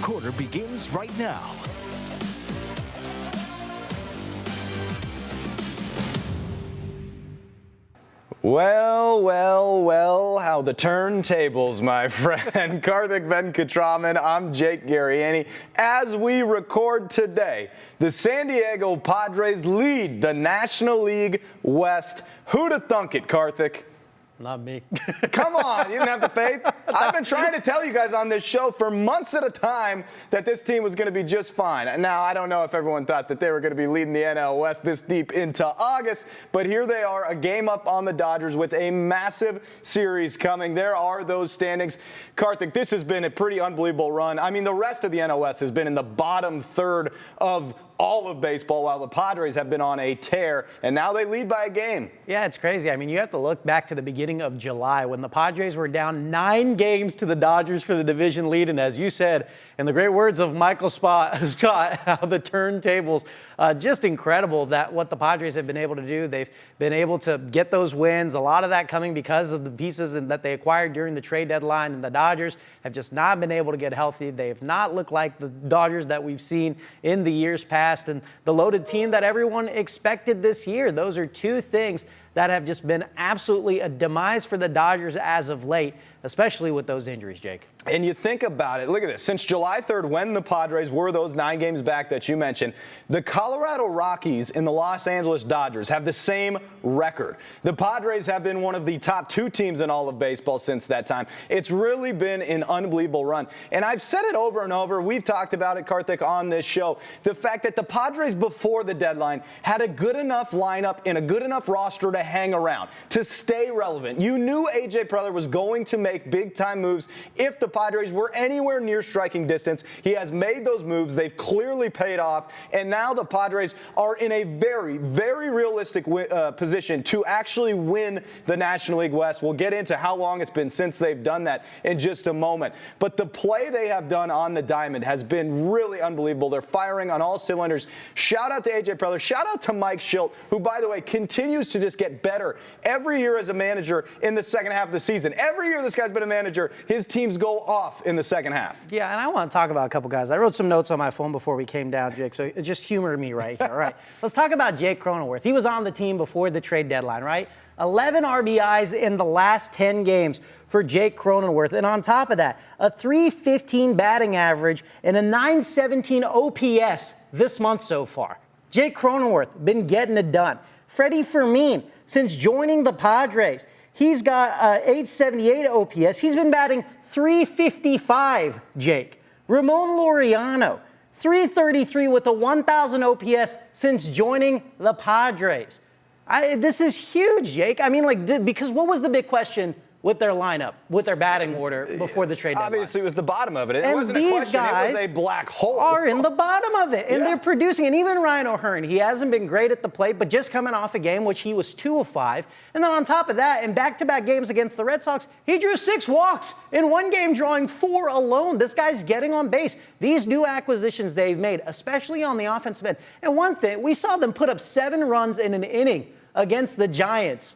quarter begins right now. Well, how the turntables, my friend. Karthik Venkatraman, I'm Jake Garriani. As we record today, the San Diego Padres lead the National League West. Who'da thunk it, Karthik? Not me. Come on, you didn't have the faith? I've been trying to tell you guys on this show for months at a time that this team was going to be just fine. Now, I don't know if everyone thought that they were going to be leading the NL West this deep into August, but here they are, a game up on the Dodgers with a massive series coming. There are those standings. Karthik, this has been a pretty unbelievable run. I mean, the rest of the NL West has been in the bottom third of all of baseball, while the Padres have been on a tear, and now they lead by a game. Yeah, it's crazy. I mean, you have to look back to the beginning of July when the Padres were down 9 games to the Dodgers for the division lead, and as you said, in the great words of Michael Scott, how the turntables, just incredible that what the Padres have been able to do. They've been able to get those wins, a lot of that coming because of the pieces that they acquired during the trade deadline, and the Dodgers have just not been able to get healthy. They have not looked like the Dodgers that we've seen in the years past, and the loaded team that everyone expected this year. Those are two things that have just been absolutely a demise for the Dodgers as of late, especially with those injuries, Jake. And you think about it, look at this. Since July 3rd, when the Padres were those 9 games back that you mentioned, the Colorado Rockies and the Los Angeles Dodgers have the same record. The Padres have been one of the top 2 teams in all of baseball since that time. It's really been an unbelievable run. And I've said it over and over. We've talked about it, Karthik, on this show. The fact that the Padres before the deadline had a good enough lineup and a good enough roster to hang around, to stay relevant. You knew A.J. Preller was going to make big-time moves if the Padres were anywhere near striking distance. He has made those moves. They've clearly paid off. And now the Padres are in a very, very realistic position to actually win the National League West. We'll get into how long it's been since they've done that in just a moment. But the play they have done on the diamond has been really unbelievable. They're firing on all cylinders. Shout out to A.J. Preller. Shout out to Mike Schilt, who, by the way, continues to just get better every year as a manager in the second half of the season. Every year this guy's been a manager, his teams go off in the second half. Yeah, and I want to talk about a couple guys. I wrote some notes on my phone before we came down, Jake, so just humor me right here. All right, let's talk about Jake Cronenworth. He was on the team before the trade deadline, right? 11 RBIs in the last 10 games for Jake Cronenworth. And on top of that, a .315 batting average and a .917 OPS this month so far. Jake Cronenworth been getting it done. Freddie Fermin, since joining the Padres, he's got .878 OPS. He's been batting .355, Jake. Ramon Laureano, .333 with a 1,000 OPS since joining the Padres. This is huge, Jake. I mean, like, because what was the big question with their lineup, with their batting order before the trade deadline? Obviously, it was the bottom of it. It wasn't a question. It was a black hole. Are in the bottom of it, and they're producing. And even Ryan O'Hearn, he hasn't been great at the plate, but just coming off a game which he was 2 of 5. And then on top of that, in back-to-back games against the Red Sox, he drew 6 walks in one game, drawing 4 alone. This guy's getting on base. These new acquisitions they've made, especially on the offensive end. And one thing, we saw them put up 7 runs in an inning against the Giants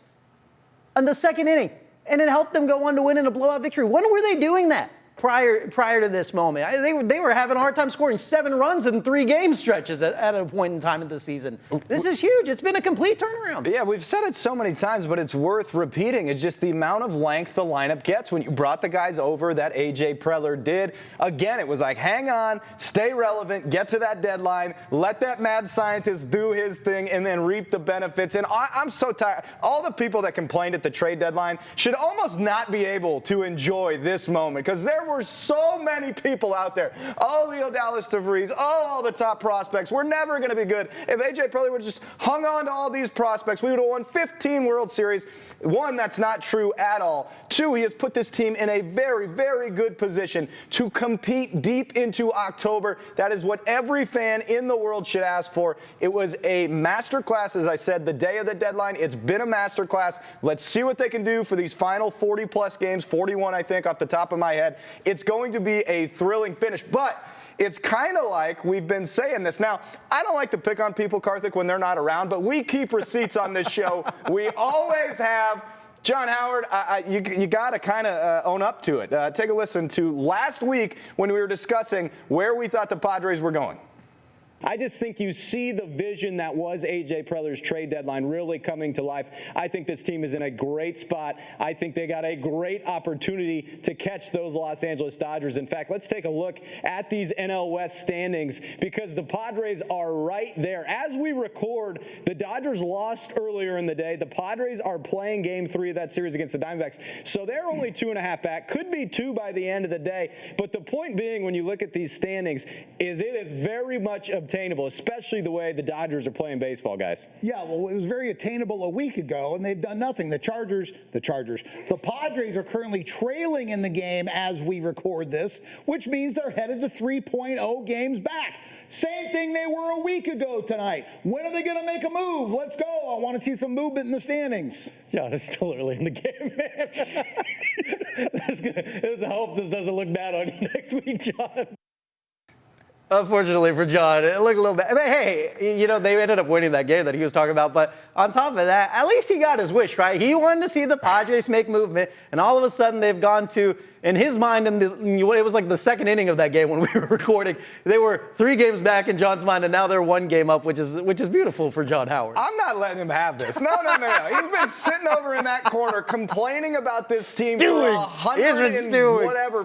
in the second inning, and it helped them go on to win in a blowout victory. When were they doing that prior to this moment? They were having a hard time scoring 7 runs in 3 game stretches at a point in time in the season. This is huge. It's been a complete turnaround. Yeah, we've said it so many times, but it's worth repeating. It's just the amount of length the lineup gets when you brought the guys over that A.J. Preller did. Again, it was like, hang on, stay relevant, get to that deadline, let that mad scientist do his thing, and then reap the benefits. And I'm so tired. All the people that complained at the trade deadline should almost not be able to enjoy this moment, because there were so many people out there. Oh, Leo Dallas DeVries. Oh, all the top prospects. We're never going to be good. If A.J. Preller would have just hung on to all these prospects, we would have won 15 World Series. 1, that's not true at all. 2, he has put this team in a very, very good position to compete deep into October. That is what every fan in the world should ask for. It was a masterclass, as I said, the day of the deadline. It's been a masterclass. Let's see what they can do for these final 40-plus games, 41, I think, off the top of my head. It's going to be a thrilling finish, but it's kind of like we've been saying this. Now, I don't like to pick on people, Karthik, when they're not around, but we keep receipts on this show. We always have. John Howard, you got to kind of own up to it. Take a listen to last week when we were discussing where we thought the Padres were going. I just think you see the vision that was A.J. Preller's trade deadline really coming to life. I think this team is in a great spot. I think they got a great opportunity to catch those Los Angeles Dodgers. In fact, let's take a look at these NL West standings because the Padres are right there. As we record, the Dodgers lost earlier in the day. The Padres are playing Game 3 of that series against the Diamondbacks, so they're only 2.5 back. Could be 2 by the end of the day. But the point being, when you look at these standings, is it is very much obtainable, especially the way the Dodgers are playing baseball, guys. Yeah, well, it was very attainable a week ago, and they've done nothing. The Padres are currently trailing in the game as we record this, which means they're headed to 3.0 games back. Same thing they were a week ago tonight. When are they going to make a move? Let's go. I want to see some movement in the standings. John, it's still early in the game, man. Let's hope this doesn't look bad on you next week, John. Unfortunately for John, it looked a little bad. I mean, hey, you know, they ended up winning that game that he was talking about. But on top of that, at least he got his wish, right? He wanted to see the Padres make movement. And all of a sudden, they've gone to, in his mind, it was like the second inning of that game when we were recording. They were 3 games back in John's mind, and now they're 1 game up, which is beautiful for John Howard. I'm not letting him have this. No. He's been sitting over in that corner complaining about this team for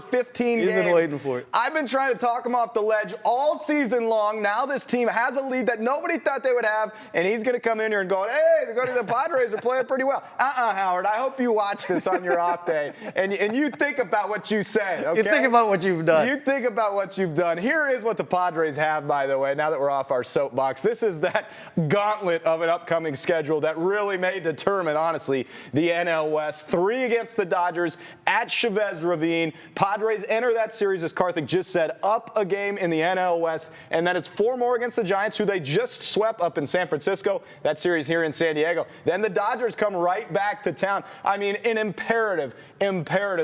15 games. He's been waiting for it. I've been trying to talk him off the ledge all season long. Now this team has a lead that nobody thought they would have, and he's going to come in here and go, hey, the Padres are playing pretty well. Howard, I hope you watch this on your off day, and you think about what you say, okay? You think about what you've done. You think about what you've done. Here is what the Padres have, by the way, now that we're off our soapbox. This is that gauntlet of an upcoming schedule that really may determine, honestly, the NL West. 3 against the Dodgers at Chavez Ravine. Padres enter that series, as Karthik just said, up a game in the NL West, and then it's 4 more against the Giants, who they just swept up in San Francisco. That series here in San Diego. Then the Dodgers come right back to town. I mean, an imperative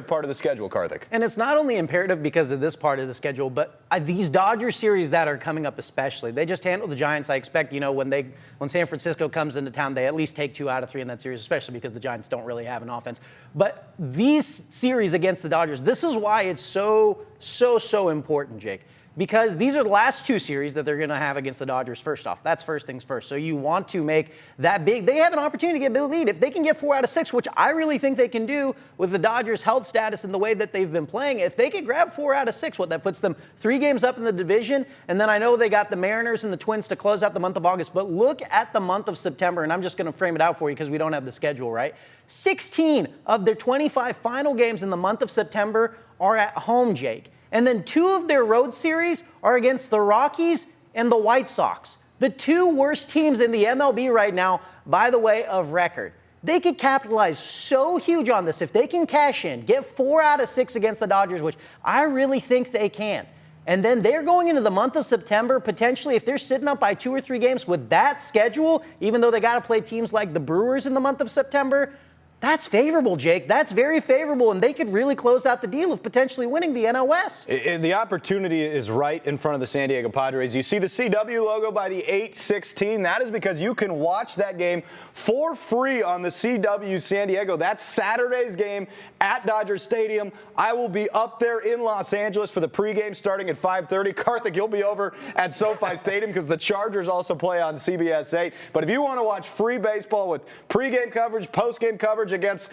part of the schedule, Karthik. And it's not only imperative because of this part of the schedule, but these Dodger series that are coming up especially. They just handled the Giants. I expect, you know, when San Francisco comes into town, they at least take 2 out of 3 in that series, especially because the Giants don't really have an offense. But these series against the Dodgers, this is why it's so important, Jake. Because these are the last 2 series that they're going to have against the Dodgers first off. That's first things first. So you want to make that big. They have an opportunity to get a big lead. If they can get 4 out of 6, which I really think they can do with the Dodgers' health status and the way that they've been playing, if they could grab 4 out of 6, that puts them 3 games up in the division. And then I know they got the Mariners and the Twins to close out the month of August. But look at the month of September, and I'm just going to frame it out for you because we don't have the schedule, right? 16 of their 25 final games in the month of September are at home, Jake. And then 2 of their road series are against the Rockies and the White Sox, the 2 worst teams in the MLB right now, by the way, of record. They could capitalize so huge on this if they can cash in, get 4 out of 6 against the Dodgers, which I really think they can. And then they're going into the month of September, potentially, if they're sitting up by 2 or 3 games with that schedule, even though they got to play teams like the Brewers in the month of September, that's favorable, Jake. That's very favorable, and they could really close out the deal of potentially winning the NL West. The opportunity is right in front of the San Diego Padres. You see the CW logo by the 816. That is because you can watch that game for free on the CW San Diego. That's Saturday's game at Dodger Stadium. I will be up there in Los Angeles for the pregame starting at 5:30. Karthik, you'll be over at SoFi Stadium because the Chargers also play on CBS 8. But if you want to watch free baseball with pregame coverage, postgame coverage, against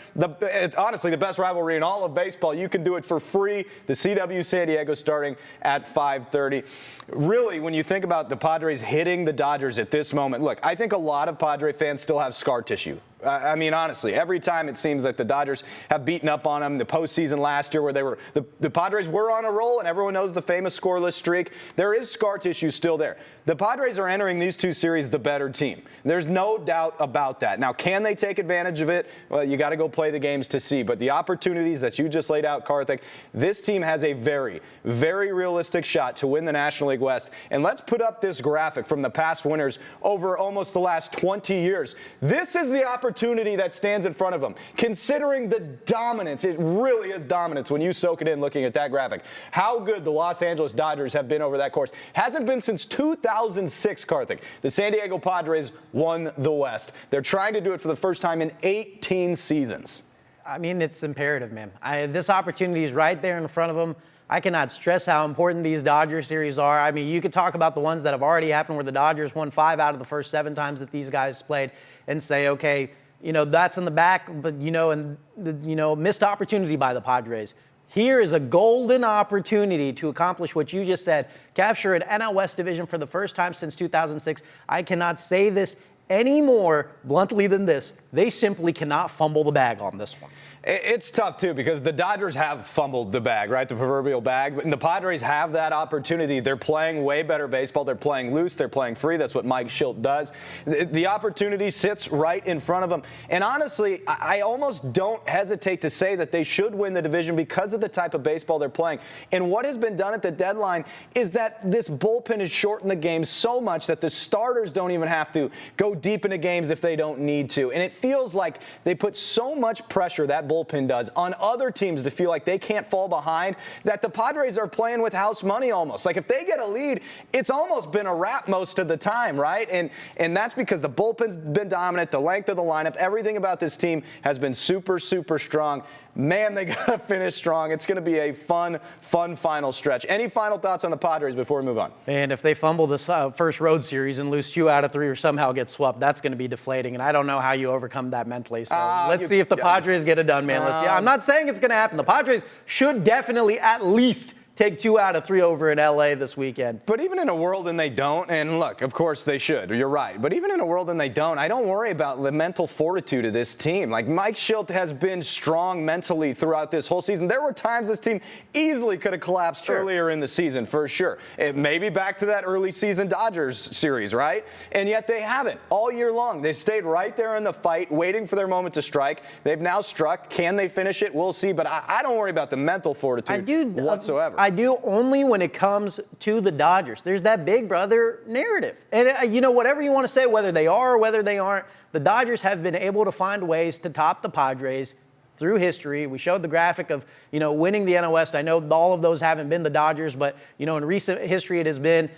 honestly the best rivalry in all of baseball, you can do it for free. The CW San Diego starting at 5:30. Really, when you think about the Padres hitting the Dodgers at this moment, look, I think a lot of Padre fans still have scar tissue. I mean, honestly, every time it seems like the Dodgers have beaten up on them. The postseason last year where the Padres were on a roll, and everyone knows the famous scoreless streak. There is scar tissue still there. The Padres are entering these 2 series the better team. There's no doubt about that. Now, can they take advantage of it? Well, you got to go play the games to see. But the opportunities that you just laid out, Karthik, this team has a very, very realistic shot to win the National League West. And let's put up this graphic from the past winners over almost the last 20 years. This is the opportunity opportunity that stands in front of them, considering the dominance, it really is dominance when you soak it in looking at that graphic, how good the Los Angeles Dodgers have been over that course. Hasn't been since 2006, Karthik. The San Diego Padres won the West. They're trying to do it for the first time in 18 seasons. I mean, it's imperative, man. This opportunity is right there in front of them. I cannot stress how important these Dodger series are. I mean, you could talk about the ones that have already happened where the Dodgers won 5 out of the first 7 times that these guys played and say, okay, that's in the back, but, missed opportunity by the Padres. Here is a golden opportunity to accomplish what you just said, capture an NL West division for the first time since 2006. I cannot say this any more bluntly than this. They simply cannot fumble the bag on this one. It's tough, too, because the Dodgers have fumbled the bag, right, the proverbial bag. But the Padres have that opportunity. They're playing way better baseball. They're playing loose. They're playing free. That's what Mike Schilt does. The opportunity sits right in front of them. And honestly, I almost don't hesitate to say that they should win the division because of the type of baseball they're playing. And what has been done at the deadline is that this bullpen has shortened the game so much that the starters don't even have to go deep into games if they don't need to. And it feels like they put so much pressure, that bullpen does, on other teams to feel like they can't fall behind, that the Padres are playing with house money almost. Like if they get a lead, it's almost been a wrap most of the time, right? And that's because the bullpen's been dominant, the length of the lineup, everything about this team has been super, super strong. Man, they got to finish strong. It's going to be a fun final stretch. Any final thoughts on the Padres before we move on? And if they fumble this first road series and lose 2 out of 3 or somehow get swept, that's going to be deflating. And I don't know how you overcome that mentally. So let's see if the Padres get it done, man. I'm not saying it's going to happen. The Padres should definitely at least take 2 out of 3 over in LA this weekend. But even in a world and they don't, and look, of course they should, you're right. But even in a world and they don't, I don't worry about the mental fortitude of this team. Like Mike Schilt has been strong mentally throughout this whole season. There were times this team easily could have collapsed earlier in the season, for sure. It may be back to that early season Dodgers series, right? And yet they haven't all year long. They stayed right there in the fight, waiting for their moment to strike. They've now struck. Can they finish it? We'll see. But I don't worry about the mental fortitude whatsoever. I do only when it comes to the Dodgers. There's that big brother narrative. And, whatever you want to say, whether they are or whether they aren't, the Dodgers have been able to find ways to top the Padres through history. We showed the graphic of, winning the NL West. I know all of those haven't been the Dodgers, but, in recent history it has been,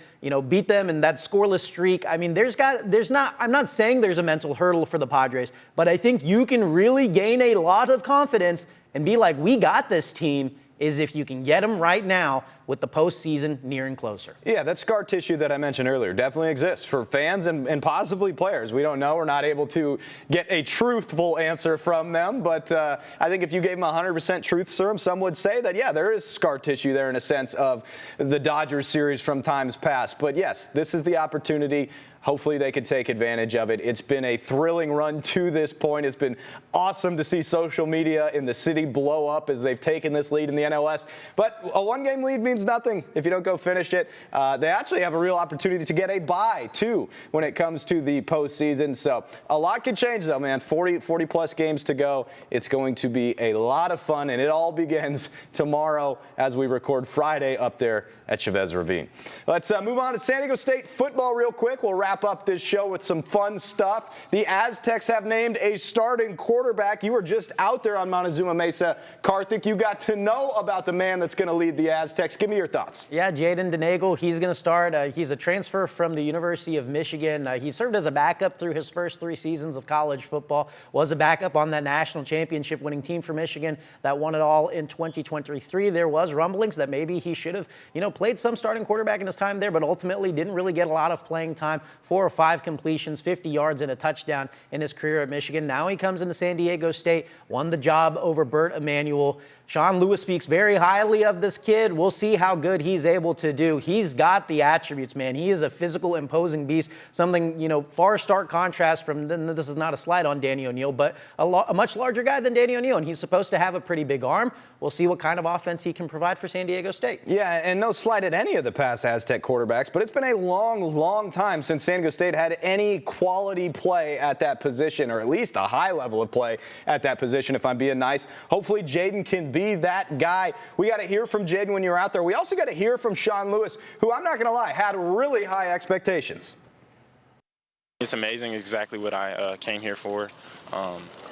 beat them in that scoreless streak. I mean, I'm not saying there's a mental hurdle for the Padres, but I think you can really gain a lot of confidence and be like, we got this team, is if you can get them right now with the postseason nearing closer. Yeah, that scar tissue that I mentioned earlier definitely exists for fans and possibly players. We don't know. We're not able to get a truthful answer from them. But I think if you gave them 100% truth serum, some would say that, yeah, there is scar tissue there in a sense of the Dodgers series from times past. But, yes, this is the opportunity. Hopefully they can take advantage of it. It's been a thrilling run to this point. It's been awesome to see social media in the city blow up as they've taken this lead in the NLS. But a one-game lead means nothing if you don't go finish it. They actually have a real opportunity to get a bye, too, when it comes to the postseason. So a lot can change, though, man. 40-plus games to go. It's going to be a lot of fun, and it all begins tomorrow as we record Friday up there at Chavez Ravine. Let's move on to San Diego State football real quick. We'll wrap up this show with some fun stuff. The Aztecs have named a starting quarterback. You were just out there on Montezuma Mesa. Karthik, you got to know about the man that's going to lead the Aztecs. Give me your thoughts. Yeah, Jaden Denagel, he's going to start. He's a transfer from the University of Michigan. He served as a backup through his first 3 seasons of college football, was a backup on that national championship winning team for Michigan that won it all in 2023. There was rumblings that maybe he should have, played some starting quarterback in his time there, but ultimately didn't really get a lot of playing time. 4 or 5 completions, 50 yards, and a touchdown in his career at Michigan. Now he comes into San Diego State, won the job over Burt Emanuel. Sean Lewis speaks very highly of this kid. We'll see how good he's able to do. He's got the attributes, man. He is a physical, imposing beast. Something, far stark contrast from, this is not a slight on Danny O'Neal, but a much larger guy than Danny O'Neal, and he's supposed to have a pretty big arm. We'll see what kind of offense he can provide for San Diego State. Yeah, and no slight at any of the past Aztec quarterbacks, but it's been a long, long time since San Diego State had any quality play at that position, or at least a high level of play at that position, if I'm being nice. Hopefully Jaden can be that guy. We got to hear from Jaden when you're out there. We also got to hear from Sean Lewis, who, I'm not going to lie, had really high expectations. It's amazing, exactly what I came here for.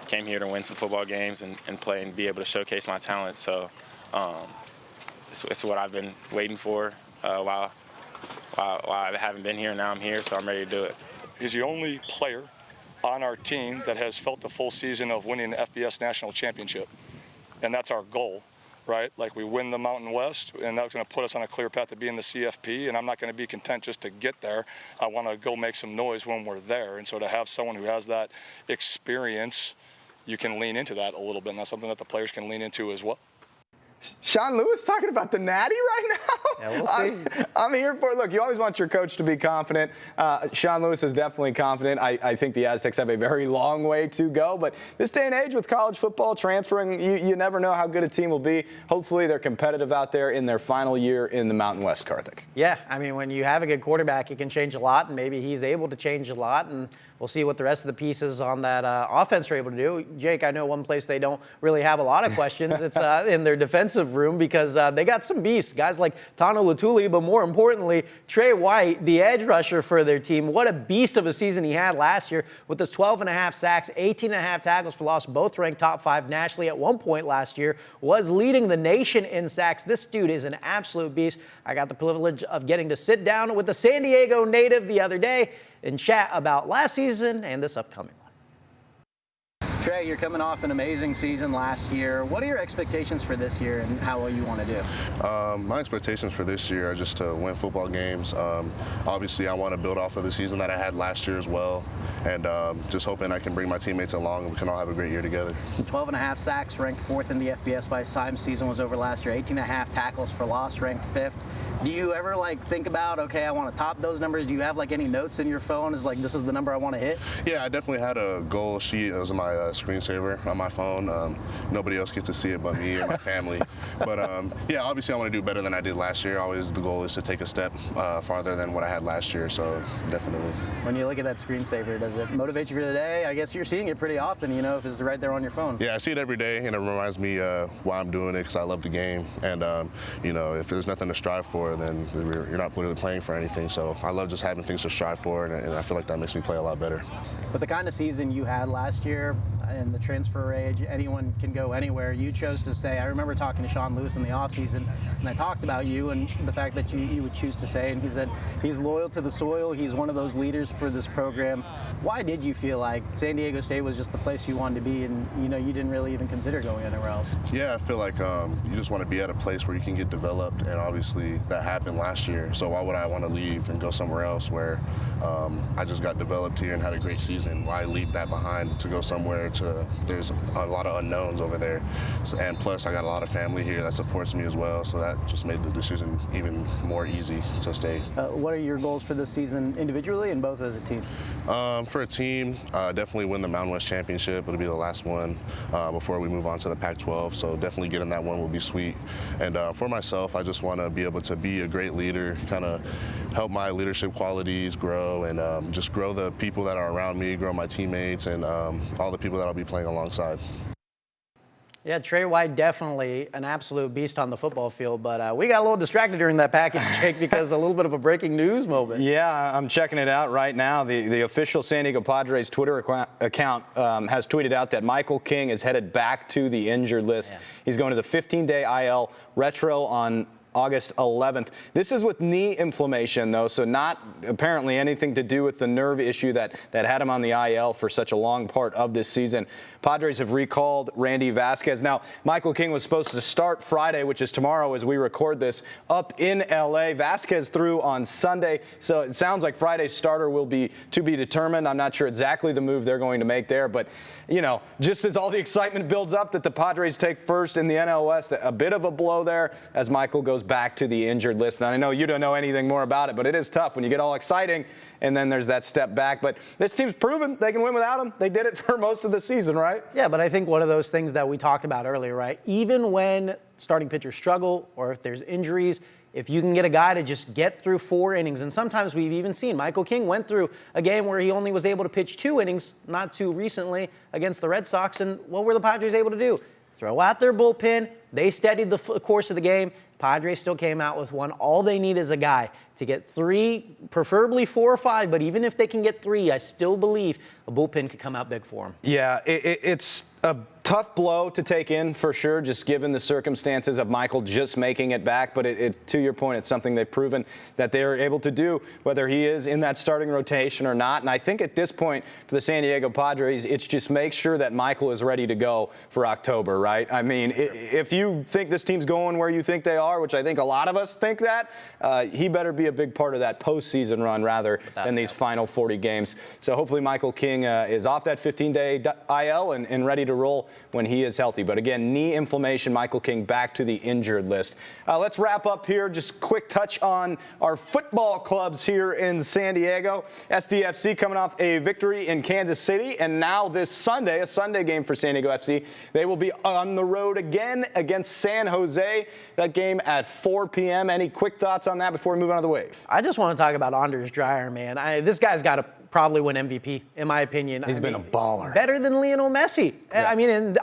Came here to win some football games and play and be able to showcase my talent. So it's what I've been waiting for while I haven't been here. Now I'm here, so I'm ready to do it. He's the only player on our team that has felt the full season of winning the FBS National Championship. And that's our goal, right? Like, we win the Mountain West, and that's going to put us on a clear path to be in the CFP, and I'm not going to be content just to get there. I want to go make some noise when we're there. And so to have someone who has that experience, you can lean into that a little bit, and that's something that the players can lean into as well. Sean Lewis talking about the natty right now? Yeah, we'll see. I'm here for it. Look, you always want your coach to be confident. Sean Lewis is definitely confident. I think the Aztecs have a very long way to go. But this day and age with college football transferring, you never know how good a team will be. Hopefully they're competitive out there in their final year in the Mountain West, Karthik. Yeah, I mean, when you have a good quarterback, it can change a lot, and maybe he's able to change a lot, and we'll see what the rest of the pieces on that offense are able to do. Jake, I know one place they don't really have a lot of questions. It's in their defensive room, because they got some beasts, guys like Tano Latuli, but more importantly, Trey White, the edge rusher for their team. What a beast of a season he had last year with his 12.5 sacks, 18.5 tackles for loss, both ranked top 5 nationally at one point last year, was leading the nation in sacks. This dude is an absolute beast. I got the privilege of getting to sit down with a San Diego native the other day and chat about last season and this upcoming one. Trey, you're coming off an amazing season last year. What are your expectations for this year and how well you want to do? My expectations for this year are just to win football games. Obviously, I want to build off of the season that I had last year as well, and just hoping I can bring my teammates along and we can all have a great year together. 12.5 sacks, ranked 4th in the FBS by the time season was over last year. 18.5 tackles for loss, ranked 5th. Do you ever think about, okay, I want to top those numbers? Do you have any notes in your phone? Is this is the number I want to hit? Yeah, I definitely had a goal sheet. It was my screensaver on my phone. Nobody else gets to see it but me and my family. But yeah, obviously I want to do better than I did last year. Always the goal is to take a step farther than what I had last year, so definitely. When you look at that screensaver, does it motivate you for the day? I guess you're seeing it pretty often, if it's right there on your phone. Yeah, I see it every day, and it reminds me why I'm doing it, because I love the game. And, if there's nothing to strive for, then you're not really playing for anything. So I love just having things to strive for, and I feel like that makes me play a lot better. With the kind of season you had last year and the transfer age, anyone can go anywhere. You chose to say, I remember talking to Sean Lewis in the offseason, and I talked about you and the fact that you would choose to say, and he said he's loyal to the soil. He's one of those leaders for this program. Why did you feel like San Diego State was just the place you wanted to be, and you didn't really even consider going anywhere else? Yeah, I feel like you just want to be at a place where you can get developed, and obviously that happened last year. So why would I want to leave and go somewhere else where I just got developed here and had a great season? Why leave that behind to go somewhere there's a lot of unknowns over there, and plus I got a lot of family here that supports me as well, so that just made the decision even more easy to stay. What are your goals for this season individually and both as a team? For a team, definitely win the Mountain West Championship. It'll be the last one before we move on to the Pac-12, so definitely getting that one will be sweet. And for myself, I just want to be able to be a great leader, kind of help my leadership qualities grow, and just grow the people that are around me, grow my teammates, and all the people that I'll be playing alongside. Yeah, Trey White, definitely an absolute beast on the football field, but we got a little distracted during that package, Jake, because a little bit of a breaking news moment. Yeah, I'm checking it out right now. The official San Diego Padres Twitter account has tweeted out that Michael King is headed back to the injured list. Yeah. He's going to the 15-day IL retro on August 11th. This is with knee inflammation, though, so not apparently anything to do with the nerve issue that had him on the IL for such a long part of this season. Padres have recalled Randy Vasquez. Now, Michael King was supposed to start Friday, which is tomorrow as we record this, up in L.A. Vasquez threw on Sunday, so it sounds like Friday's starter will be to be determined. I'm not sure exactly the move they're going to make there, but, just as all the excitement builds up that the Padres take first in the NL West, a bit of a blow there as Michael goes back to the injured list. Now, I know you don't know anything more about it, but it is tough when you get all exciting and then there's that step back. But this team's proven they can win without him. They did it for most of the season, right? Yeah, but I think one of those things that we talked about earlier, right? Even when starting pitchers struggle or if there's injuries, if you can get a guy to just get through 4 innings, and sometimes we've even seen Michael King went through a game where he only was able to pitch 2 innings, not too recently, against the Red Sox, and what were the Padres able to do? Throw out their bullpen, They steadied the course of the game. Padres still came out with one. All they need is a guy to get 3, preferably 4 or 5, but even if they can get 3, I still believe a bullpen could come out big for them. Yeah, it's a tough blow to take in for sure, just given the circumstances of Michael just making it back. But to your point, it's something they've proven that they are able to do, whether he is in that starting rotation or not. And I think at this point for the San Diego Padres, it's just make sure that Michael is ready to go for October, right? I mean, if you think this team's going where you think they are, which I think a lot of us think that, he better be a big part of that postseason run rather than these final 40 games. So hopefully Michael King is off that 15-day IL and ready to roll when he is healthy. But again, knee inflammation, Michael King back to the injured list. Let's wrap up here. Just quick touch on our football clubs here in San Diego. SDFC coming off a victory in Kansas City, and now this Sunday, a Sunday game for San Diego FC. They will be on the road again against San Jose. That game at 4 p.m. Any quick thoughts on that before we move on to the Wave? I just want to talk about Anders Dreyer, man. This guy's got to probably win MVP, in my opinion. He's been a baller. Better than Lionel Messi. Yeah.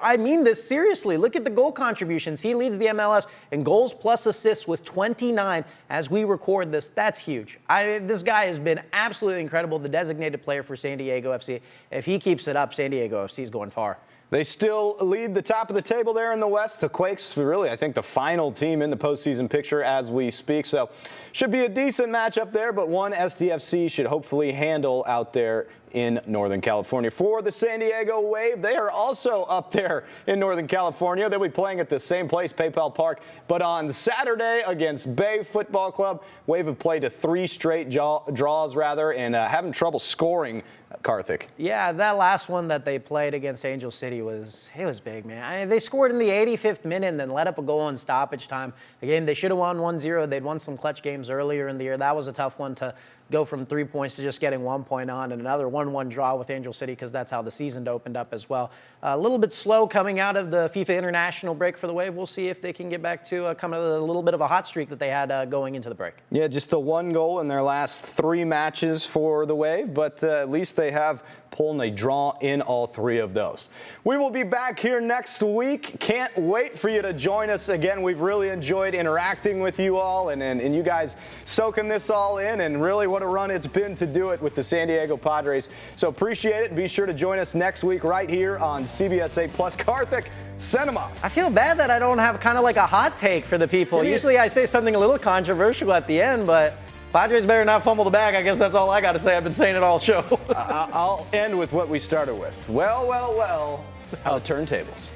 I mean this seriously. Look at the goal contributions. He leads the MLS in goals plus assists with 29 as we record this. That's huge. This guy has been absolutely incredible, the designated player for San Diego FC. If he keeps it up, San Diego FC is going far. They still lead the top of the table there in the West. The Quakes, really, I think, the final team in the postseason picture as we speak. So should be a decent matchup there, but one SDFC should hopefully handle out there in Northern California. For the San Diego Wave, they are also up there in Northern California. They'll be playing at the same place, PayPal Park, but on Saturday against Bay Football Club. Wave have played to 3 straight draws, and having trouble scoring, Karthik. Yeah, that last one that they played against Angel City was big, man. They scored in the 85th minute and then let up a goal in stoppage time. Again, they should have won 1-0. They'd won some clutch games earlier in the year. That was a tough one to go from 3 points to just getting 1 point on, and another 1-1 draw with Angel City because that's how the season opened up as well. A little bit slow coming out of the FIFA international break for the Wave. We'll see if they can get back to kind of a little bit of a hot streak that they had going into the break. Yeah, just the 1 goal in their last 3 matches for the Wave, but at least they have pulled a draw in all 3 of those. We will be back here next week. Can't wait for you to join us again. We've really enjoyed interacting with you all and you guys soaking this all in, and really what a run it's been to do it with the San Diego Padres. So appreciate it. Be sure to join us next week right here on CBS 8 Plus. Karthik, send them off. I feel bad that I don't have kind of like a hot take for the people. Usually I say something a little controversial at the end, but Padres better not fumble the bag. I guess that's all I got to say. I've been saying it all show. I'll end with what we started with. Well, how the turntables.